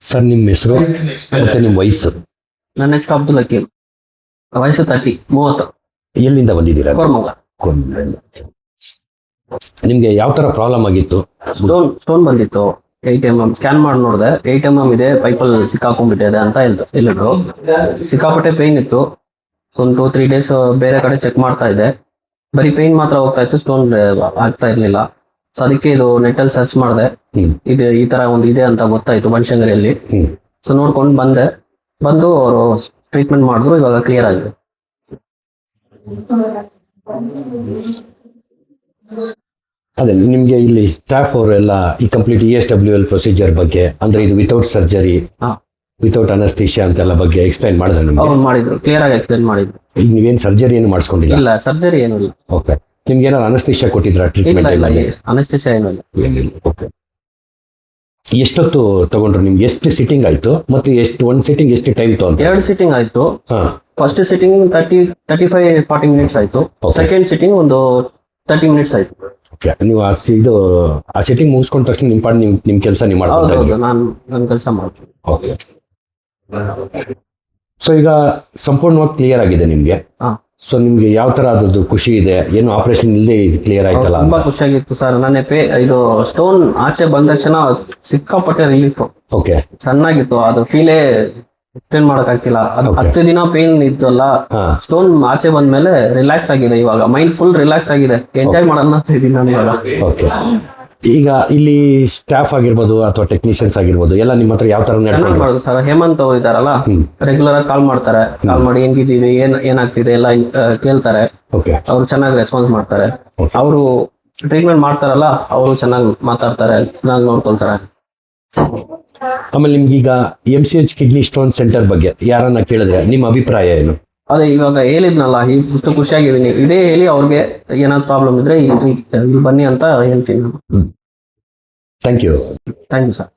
Sir ನಿಮ್ಮ ಹೆಸರು ಮತ್ತೆ ನಿಮ್ಮ ವಯಸ್ಸು? ನನ್ನ ಹೆಸರು ಅಬ್ದುಲ್ ಹಕೀಮ್, ವಯಸ್ಸು 30. ಎಲ್ಲಿಂದ ಬಂದಿದ್ದೀರಾ? ಕೋರ್ಮಂಗ್ಲ. ನಿಮ್ಗೆ ಯಾವ ತರ ಪ್ರಾಬ್ಲಮ್ ಆಗಿತ್ತು? ಸ್ಟೋನ್ ಬಂದಿತ್ತು. 8 mm ಸ್ಕ್ಯಾನ್ ಮಾಡಿ ನೋಡಿದೆ, 8 mm ಇದೆ, ಪೈಪಲ್ಲಿ ಸಿಕ್ಕಾಕೊಂಡ್ಬಿಟ್ಟಿದೆ ಅಂತ ಹೇಳಿದ್ರು. ಸಿಕ್ಕಾಪಟ್ಟೆ ಪೇನ್ ಇತ್ತು. ಒಂದು 2-3 ಡೇಸ್ ಬೇರೆ ಕಡೆ ಚೆಕ್ ಮಾಡ್ತಾ ಇದ್ದೆ. ಬರೀ ಪೇನ್ ಮಾತ್ರ ಹೋಗ್ತಾ ಇತ್ತು, ಸ್ಟೋನ್ ಆಗ್ತಾ ಇರ್ಲಿಲ್ಲ. ಸೊ ಅದಕ್ಕೆ ಇದು ನೆಟ್ಟಲ್ಲಿ ಸರ್ಚ್ ಮಾಡಿದೆ. ಇದು ಈ ತರ ಒಂದು ಇದೆ ಅಂತ ಗೊತ್ತಾಯ್ತು ಬನಶಂಕರಿಯಲ್ಲಿ. ಸೊ ನೋಡ್ಕೊಂಡು ಬಂದು ಅವರು ಟ್ರೀಟ್ಮೆಂಟ್ ಮಾಡಿದ್ರು. ಇವಾಗ ಕ್ಲಿಯರ್ ಆಗಿದೆ. ಅದೇ ನಿಮ್ಗೆ ಇಲ್ಲಿ ಸ್ಟಾಫ್ ಅವರೆಲ್ಲ ಈ ಕಂಪ್ಲೀಟ್ ESWL ಪ್ರೊಸೀಜರ್ ಬಗ್ಗೆ, ಅಂದ್ರೆ ಇದು ವಿತೌಟ್ ಸರ್ಜರಿ, ವಿತೌಟ್ ಅನಸ್ತೀಶಿಯಾ ಅಂತೆಲ್ಲ ಬಗ್ಗೆ ಎಕ್ಸ್ಪ್ಲೈನ್ ಮಾಡಿದ್ರೆ ನಿಮ್ಗೆ? ಅವ್ರು ಮಾಡಿದ್ರು, ಕ್ಲಿಯರ್ ಆಗಿ ಎಕ್ಸ್ಪ್ಲೈನ್ ಮಾಡಿದ್ರು. ಈಗ ನೀವೇನು ಸರ್ಜರಿ ಏನು ಮಾಡಿಸ್ಕೊಂಡಿಲ್ಲ? ಇಲ್ಲ, ಸರ್ಜರಿ ಏನೂ ಇಲ್ಲ. ಓಕೆ. ನಿಮ್ಗೆ ಏನಾದ್ರು ಅನಸ್ತೀಶಿಯಾ ಕೊಟ್ಟಿದ್ರ ಟ್ರೀಟ್ಮೆಂಟ್? ಇಲ್ಲ, ಅನಸ್ತೀಶಿಯಾ ಏನೂ ಇಲ್ಲ. ಓಕೆ. ಎಷ್ಟೊತ್ತು ತಗೊಂಡ್ರು? ನಿಮ್ಗೆ ಎಷ್ಟು ಸಿಟ್ಟಿಂಗ್ ಆಯ್ತು ಮತ್ತೆ ಒಂದು ಸಿಟ್ಟಿಂಗ್ ಎಷ್ಟು ಟೈಮ್ ತಗೊಂಡ್ರು? 2 ಸಿಟ್ಟಿಂಗ್ ಆಯ್ತು. ಫಸ್ಟ್ ಸಿಟ್ಟಿಂಗ್ 35-40 ಮಿನಿಟ್ಸ್ ಆಯ್ತು. ಸೆಕೆಂಡ್ ಸಿಟ್ಟಿಂಗ್ ಒಂದು 30 ಮಿನಿಟ್ಸ್ ಆಯ್ತು. ಓಕೆ. ನೀವು ಆ ಸಿಟ್ಟಿಂಗ್ ಮುಗಿಸ್ಕೊಂಡ ತಕ್ಷಣ ನಿಮ್ ಕೆಲಸ ನೀವು ಮಾಡ್ಬೋದು? ನಾನು ನನ್ನ ಕೆಲಸ ಮಾಡ್ತೀನಿ. ಓಕೆ. ಸೊ ಈಗ ಸಂಪೂರ್ಣವಾಗಿ ಕ್ಲಿಯರ್ ಆಗಿದೆ ನಿಮ್ಗೆ. ಸೊ ನಿಮ್ಗೆ ಯಾವ ತರ ಅದ್ರದ್ದು ಖುಷಿ ಇದೆ? ಏನು ಆಪರೇಷನ್ ಇಲ್ಲದೆ ಕ್ಲಿಯರ್ ಆಯ್ತಲ್ಲ? ತುಂಬಾ ಖುಷಿಯಾಗಿತ್ತು ಸರ್. ಇದು ಸ್ಟೋನ್ ಆಚೆ ಬಂದ ತಕ್ಷಣ ಸಿಕ್ಕಾಪಟ್ಟೆ ರಿಲೀಫ್. ಓಕೆ. ಚೆನ್ನಾಗಿತ್ತು. ಅದು ಫೀಲೇ ಎಕ್ಸ್ಪ್ಲೇನ್ ಮಾಡಕ್ ಆಗ್ತಿಲ್ಲ. ಅದು 10 ದಿನ ಪೇನ್ ಇತ್ತಲ್ಲ, ಸ್ಟೋನ್ ಆಚೆ ಬಂದ್ಮೇಲೆ ರಿಲ್ಯಾಕ್ಸ್ ಆಗಿದೆ. ಇವಾಗ ಮೈಂಡ್ ಫುಲ್ ರಿಲ್ಯಾಕ್ಸ್ ಆಗಿದೆ. ಎಂಜಾಯ್ ಮಾಡೋಣ ಅಂತ ಇದೀನಿ ನಾನು ಇವಾಗ. ಓಕೆ. ಈಗ ಇಲ್ಲಿ ಸ್ಟಾಫ್ ಆಗಿರ್ಬೋದು ಅಥವಾ ಟೆಕ್ನಿಷಿಯನ್ಸ್ ಆಗಿರ್ಬೋದು ಎಲ್ಲ ನಿಮ್ಮ ಹತ್ರ ಯಾವ ತರ ಮಾಡೋದು ಸರ್? ಹೇಮಂತ್ ಅವರು ಇದಾರಲ್ಲ, ರೆಗ್ಯುಲರ್ ಆಗಿ ಕಾಲ್ ಮಾಡ್ತಾರೆ. ಕಾಲ್ ಮಾಡಿ ಹೆಂಗಿದೀವಿ, ಏನಾಗ್ತಿದೆ ಎಲ್ಲ ಕೇಳ್ತಾರೆ. ಅವ್ರು ಚೆನ್ನಾಗಿ ರೆಸ್ಪಾನ್ಸ್ ಮಾಡ್ತಾರೆ. ಅವರು ಟ್ರೀಟ್ಮೆಂಟ್ ಮಾಡ್ತಾರಲ್ಲ, ಅವರು ಚೆನ್ನಾಗಿ ಮಾತಾಡ್ತಾರೆ, ಚೆನ್ನಾಗಿ ನೋಡ್ಕೊಳ್ತಾರೆ. ಆಮೇಲೆ ನಿಮ್ಗೀಗ MCH ಕಿಡ್ನಿ ಸ್ಟೋನ್ ಸೆಂಟರ್ ಬಗ್ಗೆ ಯಾರನ್ನ ಕೇಳಿದ್ರೆ ನಿಮ್ಮ ಅಭಿಪ್ರಾಯ ಏನು? ಅದೇ ಇವಾಗ ಹೇಳಿದ್ನಲ್ಲ, ಇಷ್ಟು ಖುಷಿಯಾಗಿದ್ದೀನಿ. ಇದೇ ಹೇಳಿ ಅವ್ರಿಗೆ ಏನಾದ್ರು ಪ್ರಾಬ್ಲಮ್ ಇದ್ರೆ ಇಲ್ಲಿ ಬನ್ನಿ ಅಂತ ಹೇಳ್ತೀನಿ. Thank you thank you sir.